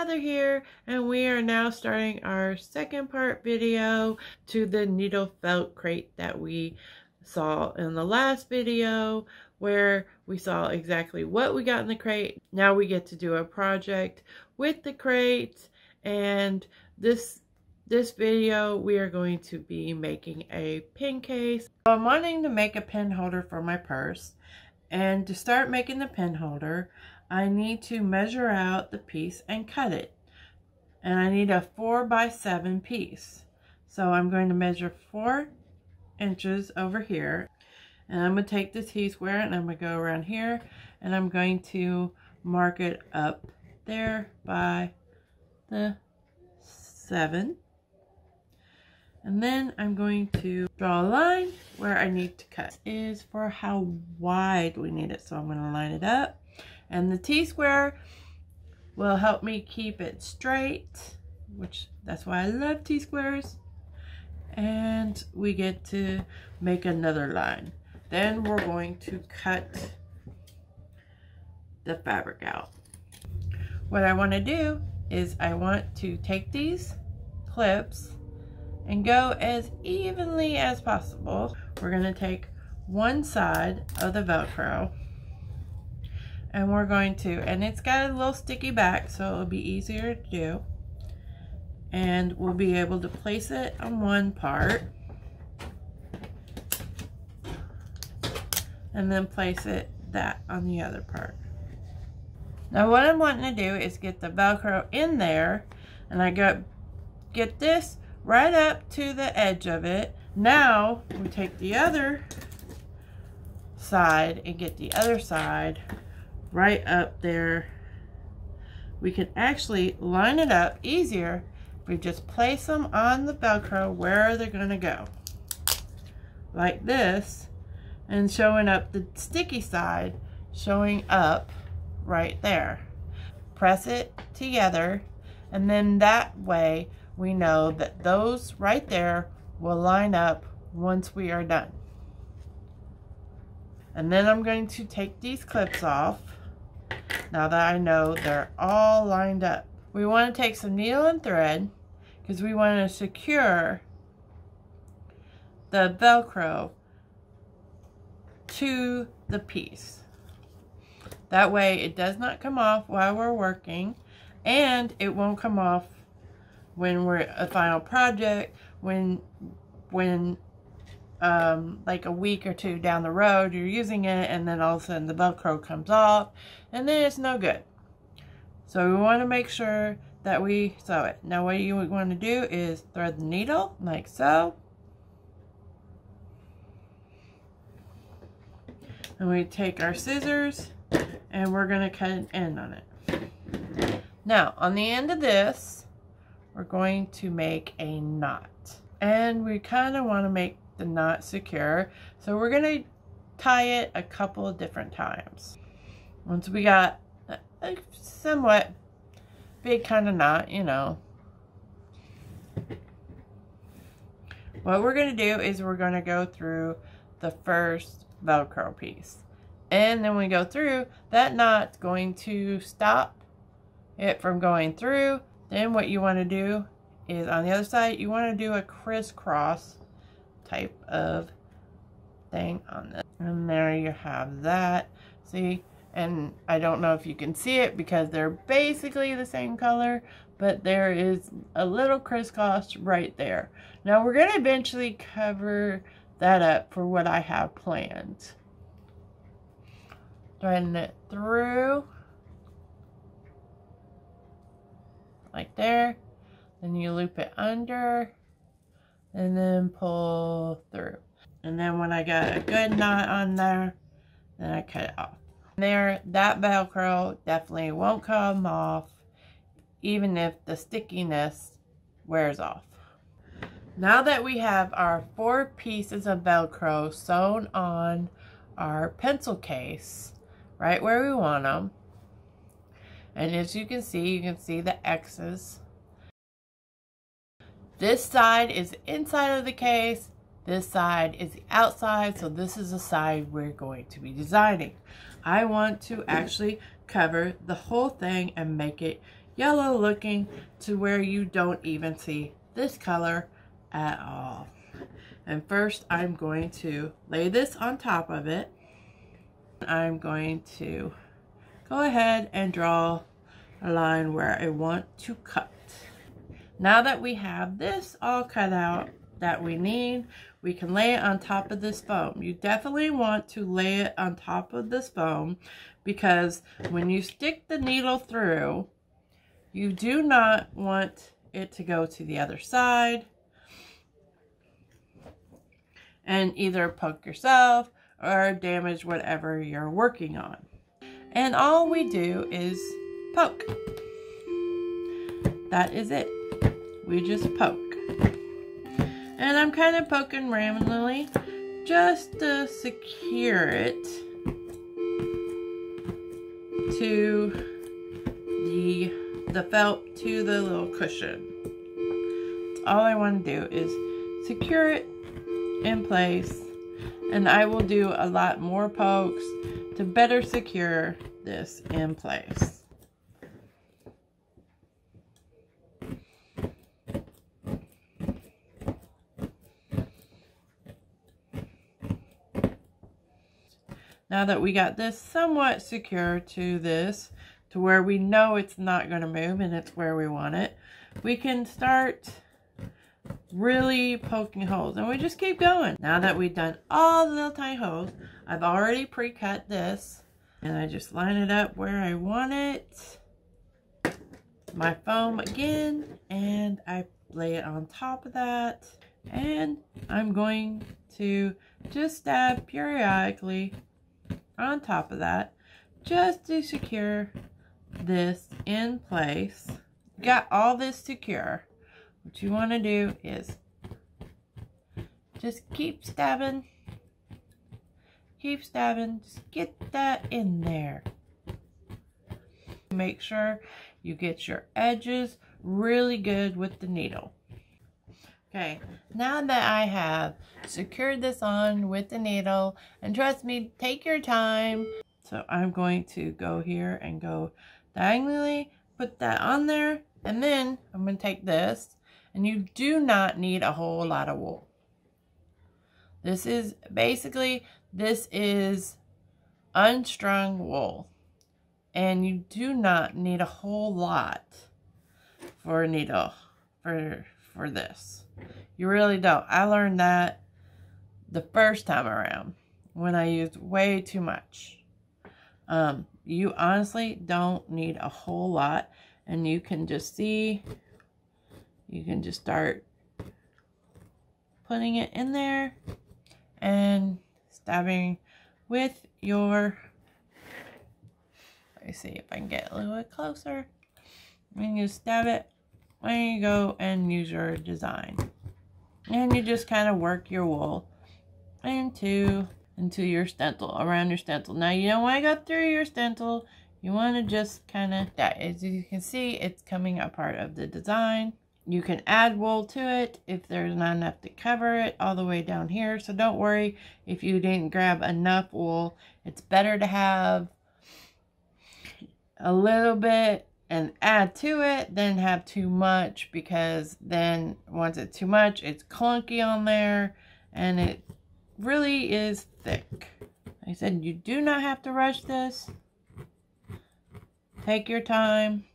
Heather here, and we are now starting our second part video to the needle felt crate that we saw in the last video, where we saw exactly what we got in the crate. Now we get to do a project with the crate, and this video we are going to be making a pin case. So I'm wanting to make a pin holder for my purse, and to start making the pin holder I need to measure out the piece and cut it. And I need a 4x7 piece. So I'm going to measure 4 inches over here. And I'm going to take the T-square and I'm going to go around here. And I'm going to mark it up there by the 7. And then I'm going to draw a line where I need to cut. This is for how wide we need it. So I'm going to line it up. And the T-square will help me keep it straight, which that's why I love T-squares. And we get to make another line. Then we're going to cut the fabric out. What I want to do is I want to take these clips and go as evenly as possible. We're going to take one side of the Velcro, and we're going to, and it's got a little sticky back, so it'll be easier to do. And we'll be able to place it on one part, and then place it that on the other part. Now what I'm wanting to do is get the Velcro in there, and I get this right up to the edge of it. Now we take the other side and get the other side right up there. We can actually line it up easier if we just place them on the Velcro where they're going to go, like this, and showing up the sticky side, showing up right there. Press it together, and then that way we know that those right there will line up once we are done. And then I'm going to take these clips off. Now that I know they're all lined up, we want to take some needle and thread because we want to secure the Velcro to the piece. That way it does not come off while we're working, and it won't come off when we're a final project, when like a week or two down the road you're using it, and then all of a sudden the Velcro comes off, and then it's no good. So we want to make sure that we sew it. Now what you want to do is thread the needle like so, and we take our scissors and we're going to cut an end on it. Now on the end of this we're going to make a knot, and we kind of want to make the knot secure, so we're going to tie it a couple of different times. Once we got a somewhat big kind of knot, you know, what we're going to do is we're going to go through the first Velcro piece, and then we go through that knot's going to stop it from going through. Then what you want to do is on the other side you want to do a crisscross type of thing on this, and there you have that. See, and I don't know if you can see it because they're basically the same color, but there is a little crisscross right there. Now we're going to eventually cover that up for what I have planned. Threading it through like there, then you loop it under and then pull through, and then when I got a good knot on there, then I cut it off. There, that Velcro definitely won't come off even if the stickiness wears off. Now that we have our 4 pieces of Velcro sewn on our pencil case right where we want them, and as you can see the X's. This side is the inside of the case, this side is the outside, so this is the side we're going to be designing. I want to actually cover the whole thing and make it yellow looking to where you don't even see this color at all. And first I'm going to lay this on top of it. I'm going to go ahead and draw a line where I want to cut. Now that we have this all cut out that we need, we can lay it on top of this foam. You definitely want to lay it on top of this foam because when you stick the needle through, you do not want it to go to the other side and either poke yourself or damage whatever you're working on. And all we do is poke. That is it. We just poke. And I'm kind of poking randomly just to secure it to the felt to the little cushion. All I want to do is secure it in place, and I will do a lot more pokes to better secure this in place. Now that we got this somewhat secure to this, to where we know it's not going to move and it's where we want it, we can start really poking holes, and we just keep going. Now that we've done all the little tiny holes, I've already pre-cut this, and I just line it up where I want it. My foam again, and I lay it on top of that, and I'm going to just stab periodically on top of that just to secure this in place. Got all this secure. What you want to do is just keep stabbing, just get that in there. Make sure you get your edges really good with the needle. Okay, now that I have secured this on with the needle, and trust me, take your time. So I'm going to go here and go diagonally, put that on there, and then I'm going to take this, and you do not need a whole lot of wool. This is basically, this is unstrung wool, and you do not need a whole lot for a needle for this. You really don't. I learned that the first time around when I used way too much. You honestly don't need a whole lot, and you can just see, you can just start putting it in there and stabbing with your, let me see if I can get a little bit closer. And you stab it when you go and use your design. And you just kind of work your wool into your stencil, around your stencil. Now you don't want to go through your stencil. You want to just kind of, as you can see, it's coming a part of the design. You can add wool to it if there's not enough to cover it all the way down here. So don't worry if you didn't grab enough wool. It's better to have a little bit and add to it than have too much, because then once it's too much, it's clunky on there and it really is thick. Like I said, you do not have to rush this. Take your time.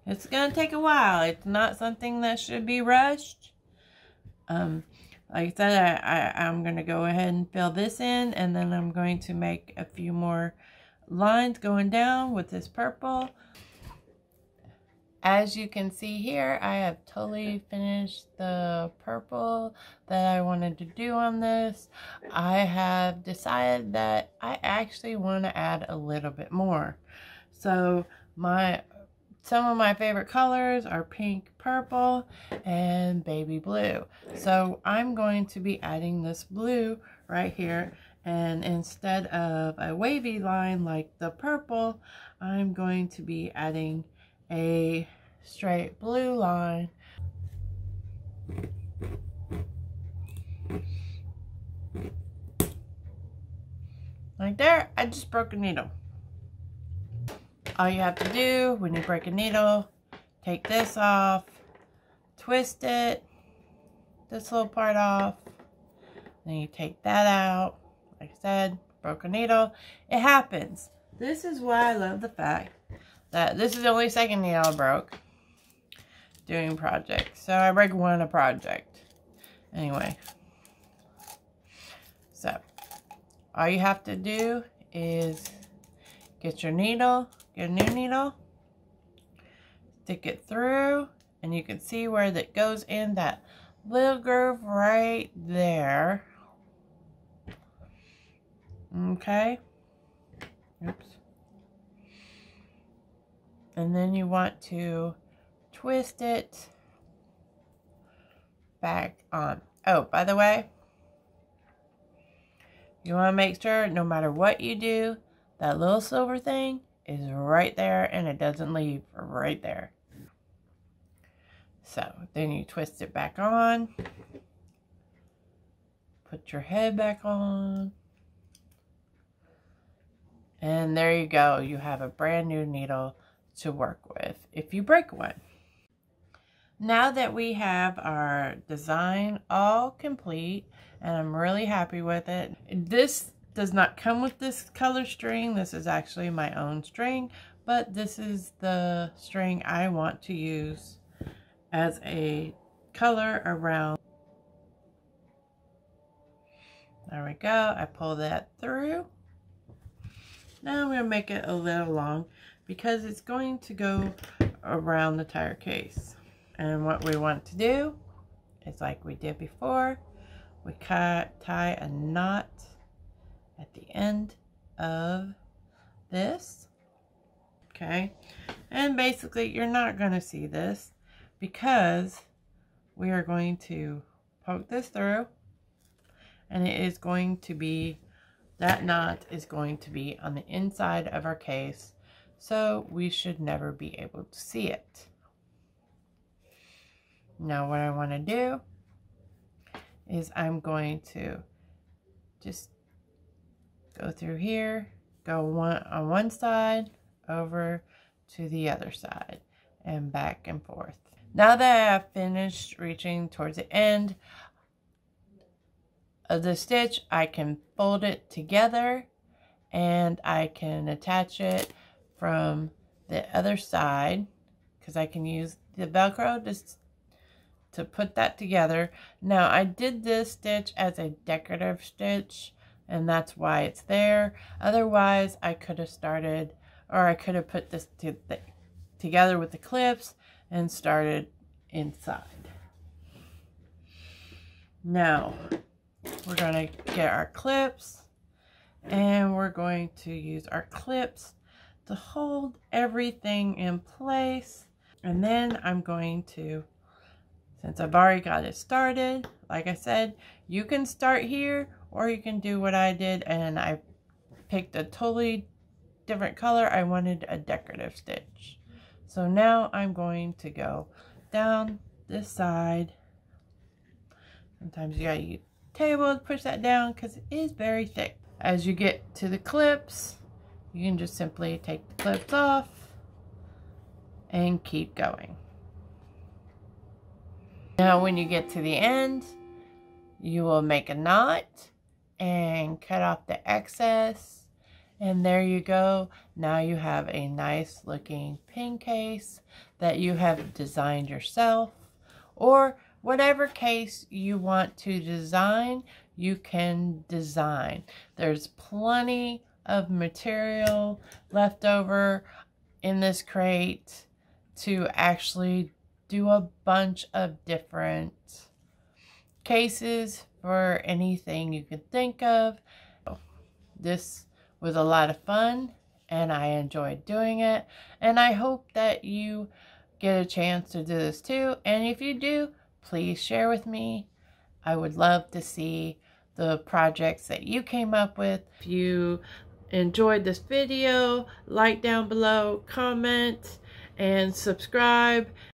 It's going to take a while. It's not something that should be rushed. Like I said, I'm going to go ahead and fill this in, and then I'm going to make a few more lines going down with this purple. As you can see here, I have totally finished the purple that I wanted to do on this. I have decided that I actually want to add a little bit more. So some of my favorite colors are pink, purple, and baby blue. So I'm going to be adding this blue right here. And instead of a wavy line like the purple, I'm going to be adding a straight blue line. Like there, I just broke a needle. All you have to do when you break a needle take this off, twist it, this little part off, then you take that out. Like I said, broke a needle. It happens. This is why I love the fact that this is the only second needle I broke doing projects. So I break one a project. Anyway. So, all you have to do is get your needle, get a new needle, stick it through, and you can see where that goes in that little groove right there. Okay. Oops. And then you want to twist it back on. Oh, by the way, you want to make sure no matter what you do, that little silver thing is right there and it doesn't leave right there. So then you twist it back on, put your head back on, and there you go. You have a brand new needle to work with if you break one. Now that we have our design all complete, and I'm really happy with it. This does not come with this color string. This is actually my own string, but this is the string I want to use as a color around. There we go. I pull that through. Now I'm going to make it a little long because it's going to go around the tire case. And what we want to do is like we did before, we tie a knot at the end of this. Okay. And basically you're not going to see this because we are going to poke this through, and it is going to be, that knot is going to be on the inside of our case, so we should never be able to see it. Now what I want to do is I'm going to just go through here, go on one side, over to the other side, and back and forth. Now that I have finished reaching towards the end of the stitch, I can fold it together and I can attach it from the other side, because I can use the Velcro just to put that together. Now I did this stitch as a decorative stitch, and that's why it's there. Otherwise I could have started, or I could have put this together with the clips and started inside. Now we're going to get our clips, and we're going to use our clips to hold everything in place. And then I'm going to, since I've already got it started, like I said, you can start here or you can do what I did, and I picked a totally different color. I wanted a decorative stitch. So now I'm going to go down this side. Sometimes you gotta use a table to push that down because it is very thick. As you get to the clips, you can just simply take the clips off and keep going. Now when you get to the end, you will make a knot and cut off the excess. And there you go. Now you have a nice looking pin case that you have designed yourself, or whatever case you want to design, you can design. There's plenty of material left over in this crate to actually do a bunch of different cases for anything you could think of. This was a lot of fun and I enjoyed doing it, and I hope that you get a chance to do this too. And if you do, please share with me. I would love to see the projects that you came up with. If you enjoyed this video, like down below, comment, and subscribe.